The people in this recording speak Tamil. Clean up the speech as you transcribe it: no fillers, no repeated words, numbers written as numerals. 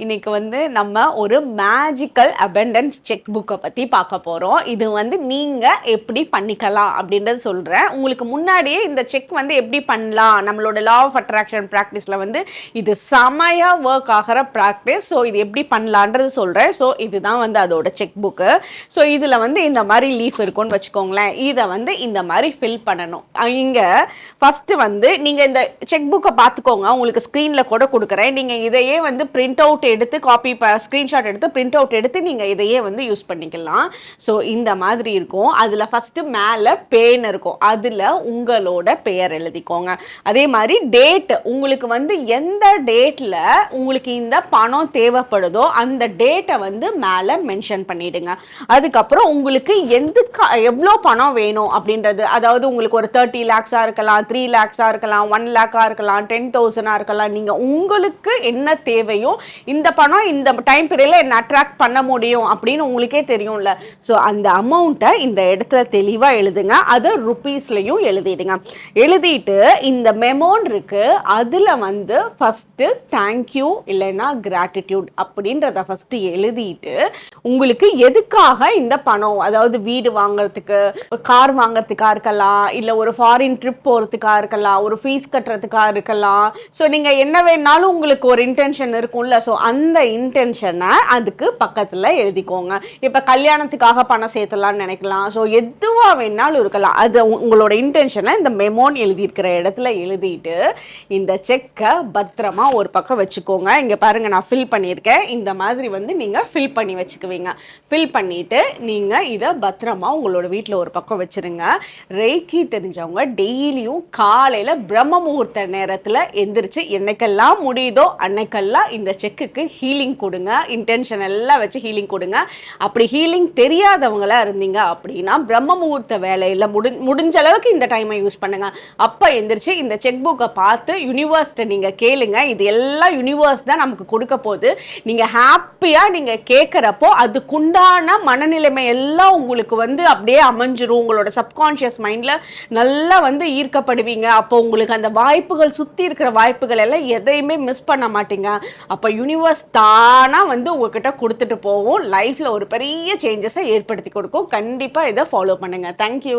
இன்னைக்கு வந்து நம்ம ஒரு மேஜிக்கல் அபண்டன்ஸ் செக் புக்கை பற்றி பார்க்க போகிறோம். இது வந்து நீங்கள் எப்படி பண்ணிக்கலாம் அப்படின்றது சொல்கிறேன். உங்களுக்கு முன்னாடியே இந்த செக் வந்து எப்படி பண்ணலாம், நம்மளோட லா ஆஃப் அட்ராக்ஷன் ப்ராக்டிஸில் வந்து இது செமையாக ஒர்க் ஆகிற ப்ராக்டிஸ். ஸோ இது எப்படி பண்ணலான்றது சொல்கிறேன். ஸோ இதுதான் வந்து அதோட செக் புக்கு. ஸோ இதில் வந்து இந்த மாதிரி லீஃப் இருக்கும்னு வச்சுக்கோங்களேன். இதை வந்து இந்த மாதிரி ஃபில் பண்ணணும். இங்கே ஃபஸ்ட்டு வந்து நீங்கள் இந்த செக் புக்கை பார்த்துக்கோங்க, உங்களுக்கு ஸ்க்ரீனில் கூட கொடுக்குறேன். நீங்கள் இதையே வந்து பிரிண்ட் அவுட் எடுத்து காப்பி ஸ்க்ரீன்ஷாட் எடுத்து பிரிண்ட் அவுட் எடுத்து நீங்கள் இதையே வந்து யூஸ் பண்ணிக்கலாம். ஸோ இந்த மாதிரி இருக்கும். அதில் ஃபஸ்ட்டு மேலே பேன் இருக்கும், அதில் உங்களோட பெயர் எழுதிக்கோங்க. அதே மாதிரி டேட், உங்களுக்கு வந்து எந்த டேட்டில் உங்களுக்கு இந்த பணம் தேவைப்படுதோ அந்த டேட்டை வந்து மேலே மென்ஷன் பண்ணிவிடுங்க. அதுக்கப்புறம் உங்களுக்கு எவ்வளோ பணம் வேணும் அப்படின்றது, அதாவது உங்களுக்கு ஒரு 30 lakhs இருக்கலாம், 3 lakhs இருக்கலாம், 1 lakh இருக்கலாம், 10,000 இருக்கலாம். நீங்கள் உங்களுக்கு என்ன தேவையோ, இந்த பணம் இந்த டைம் பீரியடில் என்ன அட்ராக்ட் பண்ண முடியும் அப்படின்னு உங்களுக்கே தெரியும்ல. ஸோ அந்த அமௌண்ட்டை இந்த இடத்துல தெளிவாக எழுதுங்க. அதை ருப்பீஸ்லையும் எழுதிடுங்க. எழுதிட்டு இந்த மெமோன் இருக்கு, அதில் வந்து ஃபஸ்ட்டு தேங்க்யூ இல்லைன்னா கிராட்டிடியூட் அப்படின்றத ஃபஸ்ட்டு எழுதிட்டு, உங்களுக்கு எதுக்காக இந்த பணம், அதாவது வீடு வாங்குறதுக்கு, கார் வாங்குறதுக்காக இருக்கலாம், இல்லை ஒரு ஃபாரின் ட்ரிப் போகிறதுக்காக இருக்கலாம், ஒரு ஃபீஸ் கட்டுறதுக்காக இருக்கலாம். ஸோ நீங்கள் என்ன வேணாலும் உங்களுக்கு ஒரு இன்டென்ஷன் இருக்கும்ல. ஸோ அந்த இன்டென்ஷனை அதுக்கு பக்கத்தில் எழுதிக்கோங்க. இப்போ கல்யாணத்துக்காக பணம் சேர்த்தலாம்னு நினைக்கலாம். ஸோ எதுவாக வேணாலும் இருக்கலாம். அது உங்களோட இன்டென்ஷனை இந்த மெமோன் எழுதியிருக்கிற இடத்துல எழுதிட்டு இந்த செக்கை பத்திரமா ஒரு பக்கம் வச்சுக்கோங்க. இங்கே பாருங்கள், நான் ஃபில் பண்ணியிருக்கேன். இந்த மாதிரி வந்து நீங்கள் ஃபில் பண்ணி வச்சுக்குவீங்க. ஃபில் பண்ணிவிட்டு நீங்கள் இதை பத்திரமா உங்களோட வீட்டில் ஒரு பக்கம் வச்சுருங்க. ரெய்கி தெரிஞ்சவங்க டெய்லியும் காலையில் பிரம்ம முகூர்த்த நேரத்தில் எந்திரிச்சு என்னைக்கெல்லாம் முடியுதோ அன்னைக்கெல்லாம் இந்த செக்குக்கு ஹீலிங் கொடுங்க. இன்டென்ஷன் எல்லாம் வச்சு ஹீலிங் கொடுங்க. அப்படி ஹீலிங் தெரியாதவங்களா இருந்தீங்க அப்படின்னா பிரம்ம முகூர்த்த வேலையில் முடிஞ்ச அளவுக்கு இந்த டைமை யூஸ் பண்ணுங்க. அப்போ எந்திரிச்சு இந்த செக் புக்கை பார்த்து யூனிவர்ஸ்ட்டை நீங்கள் கேளுங்க. இது எல்லாம் யூனிவர்ஸ் தான் நமக்கு கொடுக்க போகுது. நீங்கள் ஹாப்பியாக நீங்கள் கேட்குறப்போ அதுக்குண்டான மனநிலைமை எல்லாம் உங்களுக்கு வந்து அப்படியே அமைஞ்சிரும். உங்களோட சப்கான்ஷியஸ் மைண்டில் நல்லா வந்து ஈர்க்கப்படுவீங்க. அப்போ உங்களுக்கு அந்த வாய்ப்புகள், சுற்றி இருக்கிற வாய்ப்புகள் எல்லாம் எதையுமே மிஸ் பண்ண மாட்டீங்க. அப்போ யூனிவர்ஸ் தானாக வந்து உங்ககிட்ட கொடுத்துட்டு போகும். லைஃப்பில் ஒரு பெரிய சேஞ்சஸை ஏற்படுத்தி கொடுக்கும். கண்டிப்பாக இதை ஃபாலோ பண்ணுங்கள். தேங்க்யூ.